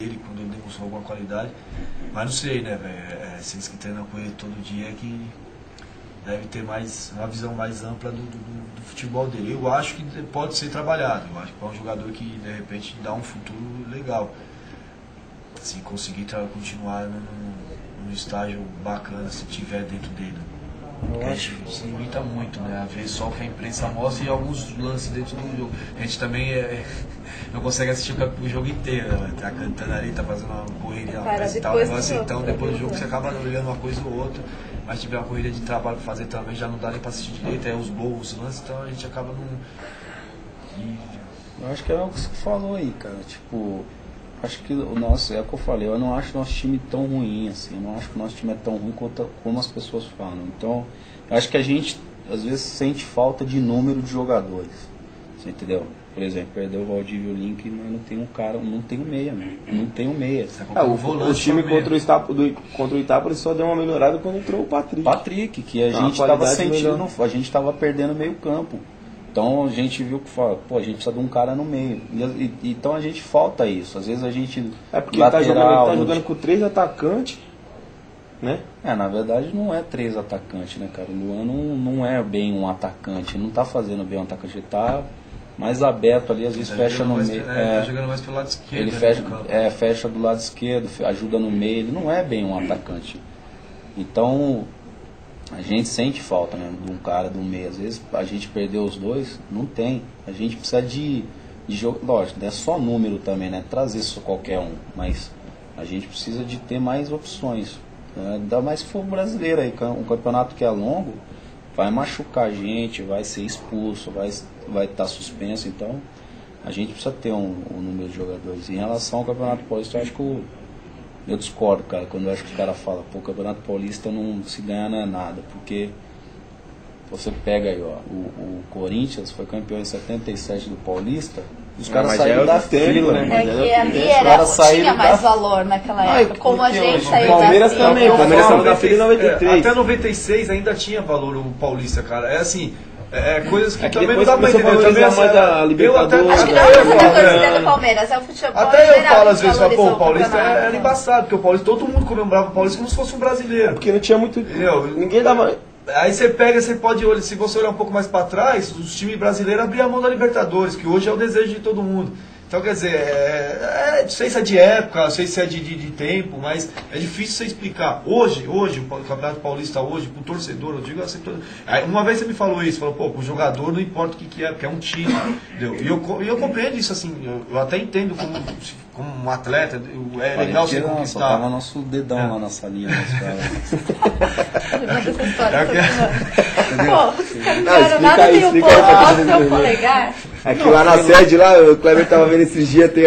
ele quando ele demonstrou alguma qualidade, mas não sei, né, velho, vocês que treinam com ele todo dia que deve ter mais uma visão mais ampla do futebol dele. Eu acho que pode ser trabalhado, eu acho que é um jogador que de repente dá um futuro legal, se conseguir continuar num estágio bacana, se tiver dentro dele. A gente se limita muito, né? Às vezes só o que a imprensa mostra e alguns lances dentro do jogo. A gente também não consegue assistir o jogo inteiro, né? Tá cantando ali, tá fazendo uma correria e tal, negócio, então depois do jogo você acaba olhando uma coisa ou outra, mas tiver uma corrida de trabalho pra fazer também, já não dá nem pra assistir direito, os gols, os lances, então a gente acaba não... Eu acho que é o que você falou aí, cara, tipo... Acho que o nosso, é o que eu falei, eu não acho o nosso time tão ruim assim, eu não acho que o nosso time é tão ruim como as pessoas falam. Então, eu acho que a gente, às vezes, sente falta de número de jogadores, você entendeu? Por exemplo, perdeu o Valdívia e o Link, mas não tem um cara, não tem um meia, mesmo. Não tem um meia. O time contra o Itápolis só deu uma melhorada quando entrou o Patrick. Patrick, que a gente estava sentindo, a gente estava perdendo meio campo. Então a gente viu que fala, pô, a gente precisa de um cara no meio. Então a gente falta isso. Às vezes a gente. É porque ele tá jogando com 3 atacantes, né? Na verdade não é 3 atacantes, né, cara? O Luan não é bem um atacante, ele não tá fazendo bem um atacante, ele tá mais aberto ali, às vezes fecha no meio. Tá jogando mais pelo lado esquerdo. Ele fecha do lado esquerdo, ajuda no meio, ele não é bem um atacante. Então. A gente sente falta mesmo de um cara, do meio. Às vezes a gente perdeu os dois, não tem. A gente precisa de jogo. Lógico, não é só número também, né? Trazer só qualquer um. Mas a gente precisa de ter mais opções. Ainda mais se for brasileiro aí. Um campeonato que é longo, vai machucar a gente, vai ser expulso, vai estar suspenso. Então a gente precisa ter um número de jogadores. Em relação ao Campeonato Paulista, eu acho que eu discordo, cara, quando eu acho que os caras falam, pô, o Campeonato Paulista não se ganha não é nada, porque você pega aí, ó, o Corinthians foi campeão em 77 do Paulista, os caras saíram da fila, né? Que ali tinha mais valor naquela época, como a gente saiu da Palmeiras também, o Palmeiras saiu da fila em 93. Até 96 ainda tinha valor o Paulista, cara, é assim... coisas que também não dá pra entender. Também acho que não é muita torcida do Palmeiras, é o futebol. Até eu falo às vezes, pô, o Paulista era embaçado, porque o Paulista, todo mundo comemorava o Paulista como se fosse um brasileiro. Porque não tinha muito. Entendeu? Ninguém dava. Aí você pega, você pode olhar, se você olhar um pouco mais pra trás, os times brasileiros abriam a mão da Libertadores, que hoje é o desejo de todo mundo. Então, quer dizer, não sei se é de época, não sei se é de tempo, mas é difícil você explicar. Hoje, o Campeonato Paulista hoje, pro torcedor, eu digo assim, uma vez você me falou isso, falou, pô, pro jogador não importa o que é, porque é um time, entendeu? E eu compreendo isso, assim, eu até entendo como um atleta, é legal você conquistar. Tava nosso dedão lá na salinha. Polegar. Aqui lá na sede, lá, o Kleber tava vendo esses dias, tem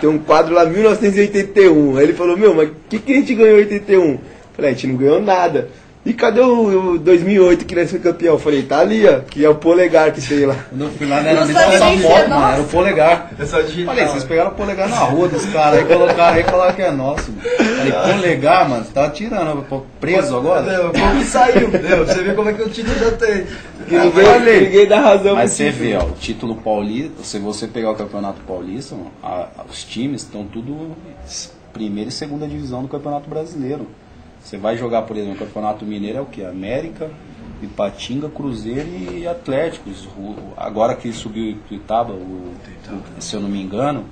um quadro lá, 1981. Aí ele falou, mas o que a gente ganhou em 81? Falei, a gente não ganhou nada. E cadê o 2008 que nós foi campeão? Eu falei, tá ali, ó, que é o polegar que tem lá. Não fui lá, não era nem foto, mano, era o polegar. Falei, vocês pegaram o polegar na rua dos caras, aí colocaram aí e falaram que é nosso. Falei, polegar, mano, você tava tirando, preso agora? Como saiu, entendeu? Você vê como é que o título já tem. Ninguém dá razão. Mas você vê, ó, o título paulista, se você pegar o Campeonato Paulista, os times estão tudo primeira e segunda divisão do Campeonato Brasileiro. Você vai jogar, por exemplo, o Campeonato Mineiro é o que? América, Ipatinga, Cruzeiro e Atlético. Agora que subiu o Itaba, se eu não me engano.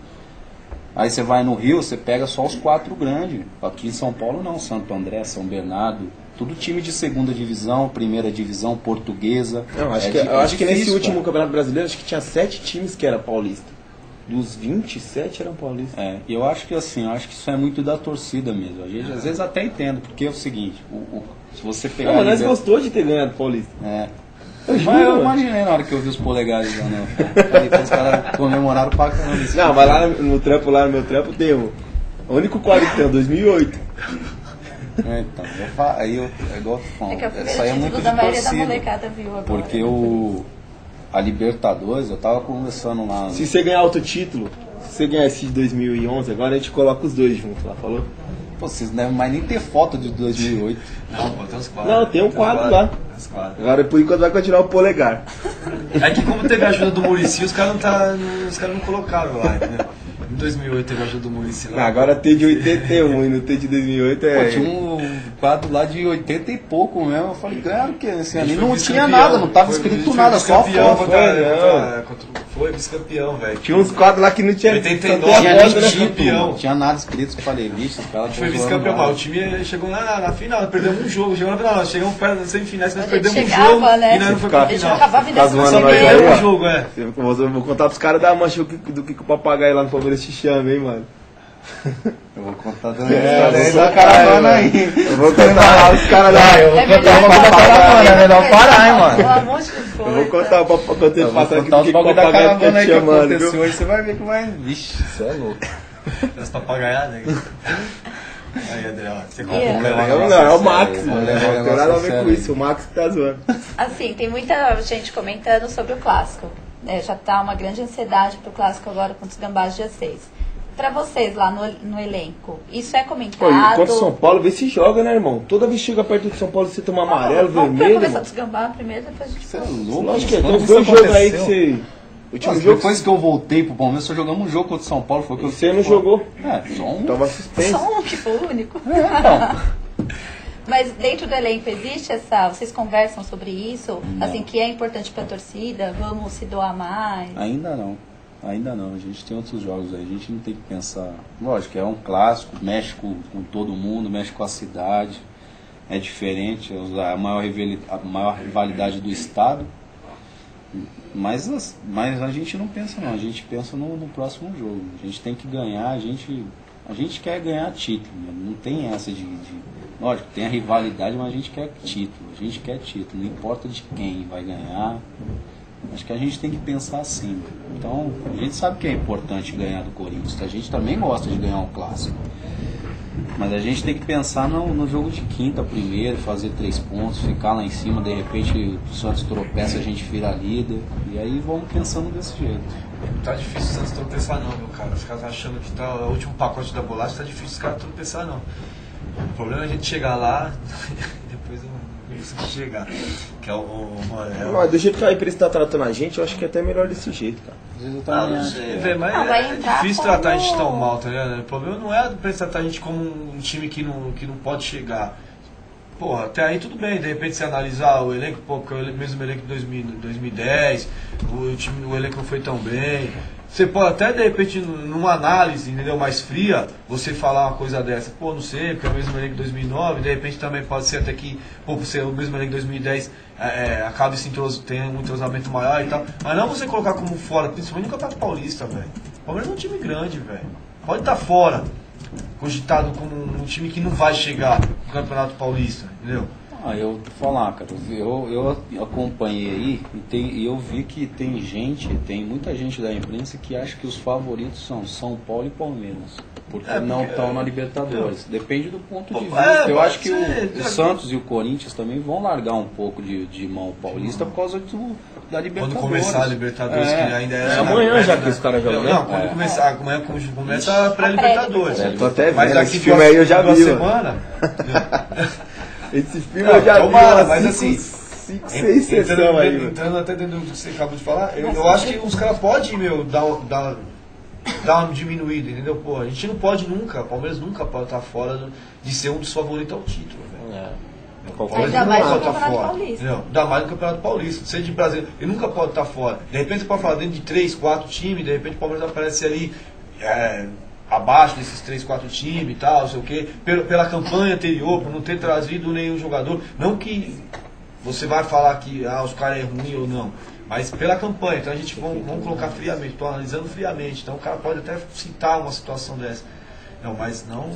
Aí você vai no Rio, você pega só os 4 grandes. Aqui em São Paulo não, Santo André, São Bernardo. Tudo time de segunda divisão, primeira divisão, portuguesa. Eu acho que nesse último Campeonato Brasileiro, acho que tinha 7 times que era paulista. Dos 27 eram paulistas. E eu acho que assim, isso é muito da torcida mesmo. Às vezes até entendo, porque é o seguinte, se você pegar. Não, mas nós gostou de ter ganhado o Paulista. Mas eu imaginei na hora que eu vi os polegares lá, não. Falei que os caras comemoraram pra caramba. Não, mas lá no meu trampo tem o único quadro que tem, 2008. Então, aí é igual isso aí é muito da maioria da molecada viu agora. Porque a Libertadores, eu tava conversando lá. Se você ganhar outro título, se você ganhar esse de 2011, agora a gente coloca os dois juntos lá, falou? Pô, vocês não devem mais nem ter foto de 2008. Não, tem uns quadros. Não, tem um quadro lá. Agora por enquanto vai continuar o polegar. É que como teve a ajuda do Muricy, os caras não colocaram lá, entendeu? Em 2008 teve a ajuda do Muricy lá. Agora tem de 81 e não tem de 2008 é... Pô, tinha um quadro lá de 80 e pouco mesmo. Eu falei, claro que assim, ali não tinha vice-campeão, nada, não tava escrito nada, só foto. Foi vice-campeão, velho. Tinha uns quadros lá que não tinha... 89, Tinha né? nem título, Campeão. não tinha nada escrito. Eu falei, vixe, os caras Foi vice-campeão, mas o time chegou lá na final, perdemos um jogo. Chegou na final, nós chegamos perto das semifinais, nós perdemos um jogo, né? e nós não foi pra final. Acabava a um jogo, é. Eu vou contar pros caras da mancha do que o papagaio lá no Palmeiras te chama, hein, mano. Eu vou contar também da caravana aí. Eu vou contar os caras da... Eu vou contar o bagulho da caravana, é melhor parar, hein, mano. Eu vou contar o bagulho do papagaio tá te chamando, viu? Hoje você vai ver que vai... Vixe, você é louco. Das papagaiadas. Aí, André, ó, você não, é o Max, mano. Não tem nada a ver com isso, o Max que tá zoando. Assim, tem muita gente comentando sobre o clássico. Já tá uma grande ansiedade pro clássico agora contra os Gambás dia 6. Pra vocês lá no elenco, isso é comentado? Pô, enquanto São Paulo, vê se joga, né, irmão? Toda vez que chega perto de São Paulo, você toma amarelo, vermelho. Vamos começar dos Gambá primeiro, depois a gente Você é louco? Acho que tem uns dois jogos aí que você... Depois que eu voltei pro Palmeiras, só jogamos um jogo contra o São Paulo. Foi que você não jogou? É, só um. Tava suspenso. Só um, que foi o único. Então. Mas dentro do elenco existe essa... Vocês conversam sobre isso? Não. Assim, que é importante pra torcida? Vamos se doar mais? Ainda não. A gente tem outros jogos aí. A gente não tem que pensar... Lógico, é um clássico. Mexe com todo mundo, mexe com a cidade. É diferente. A maior rivalidade do estado. Mas a gente não pensa não, a gente pensa no próximo jogo. A gente tem que ganhar, a gente quer ganhar título, não tem essa de... Lógico, tem a rivalidade, mas a gente quer título, não importa de quem vai ganhar. Acho que a gente tem que pensar assim. Então, a gente sabe que é importante ganhar do Corinthians, a gente também gosta de ganhar um clássico. Mas a gente tem que pensar no jogo de quinta primeiro, fazer 3 pontos, ficar lá em cima, de repente o Santos tropeça, a gente vira líder. E aí vamos pensando desse jeito. Tá difícil o Santos tropeçar não, meu cara. Os caras achando que tá o último pacote da bolacha, tá difícil os caras tropeçar não. O problema é a gente chegar lá depois não conseguir chegar. Que é Mas do jeito que a empresa tá tratando a gente, eu acho que é até melhor desse jeito, cara. Não sei, velho, mas é difícil tratar a gente tão mal, tá ligado? O problema não é tratar a gente como um time que não pode chegar. Porra, até aí tudo bem, de repente você analisar o elenco, pô, porque é o mesmo elenco de 2010, o elenco não foi tão bem. Você pode até, de repente, numa análise, entendeu, mais fria, você falar uma coisa dessa. Pô, não sei, porque é o mesmo elenco de 2009, de repente também pode ser até que, pô, por ser o mesmo elenco de 2010, acabe tenha um entrosamento maior e tal. Mas não você colocar como fora, principalmente no Campeonato Paulista, velho. O Palmeiras é um time grande, velho. Pode estar fora, cogitado como um time que não vai chegar no Campeonato Paulista, entendeu? Eu vou falar, cara, eu acompanhei aí e eu vi que tem muita gente da imprensa que acha que os favoritos são São Paulo e Palmeiras, porque não estão na Libertadores. Depende do ponto de vista. Eu acho que o Santos e o Corinthians também vão largar um pouco de mão o Paulista por causa da Libertadores. Quando começar a Libertadores, que ainda é amanhã já que os caras jogam. Não, quando começar, amanhã começa a pré-Libertadores. Tô até vendo, mas daqui esse filme aí eu já vi. Semana. Esse filme eu já vi. Mas assim, 5, 6 sessões aí. Entrando até dentro do que você acabou de falar, eu acho que os caras podem, dar uma diminuída, entendeu? Pô, a gente não pode nunca, o Palmeiras nunca pode estar fora de ser um dos favoritos ao título, velho. Ainda mais no Campeonato Paulista. Ainda mais no Campeonato Paulista. Seja de Brasil, ele nunca pode estar fora. De repente você pode falar dentro de 3, 4 times, de repente o Palmeiras aparece ali abaixo desses 3, 4 times e tal, não sei o quê, pela campanha anterior, por não ter trazido nenhum jogador. Não que você vai falar que os caras é ruim ou não, mas pela campanha. Então a gente vamos colocar friamente, estou analisando friamente. Então o cara pode até citar uma situação dessa. Não, mas não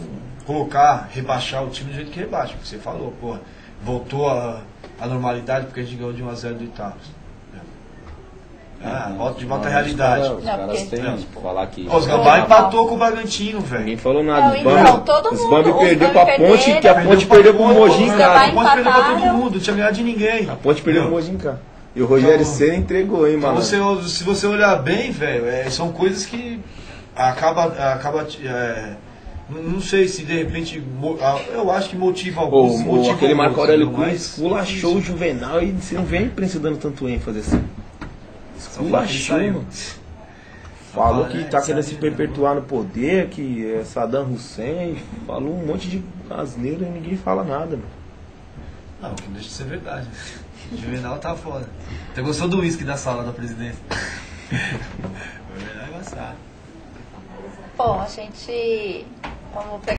rebaixar o time do jeito que rebaixa, porque você falou, porra, voltou a normalidade porque a gente ganhou de 1-0 do Itália. De volta à realidade. Os caras têm que falar que... Os Gambá empatou com o Bragantino, velho. Ninguém falou nada. Os Bambi perdeu pra Ponte, que a Ponte perdeu pro Mogi em casa. A Ponte perdeu pra todo mundo, não tinha ganhado de ninguém. A Ponte perdeu pro Mogi em casa. E o Rogério Ceni entregou, hein, mano. Se você olhar bem, velho, são coisas que acaba não sei se de repente, eu acho que motiva alguns. Aquele Marco Aurélio Cruz fulachou o Juvenal e você não vê a imprensa dando tanto ênfase assim. Fulachou, mano. Falou que tá querendo se perpetuar no poder, que é Saddam Hussein. Falou um monte de asneira e ninguém fala nada, mano. Não, que não deixa de ser verdade. O Juvenal tá foda. Você gostou do uísque da sala da presidência? O Juvenal é engraçado. Bom, a gente... Vamos pegar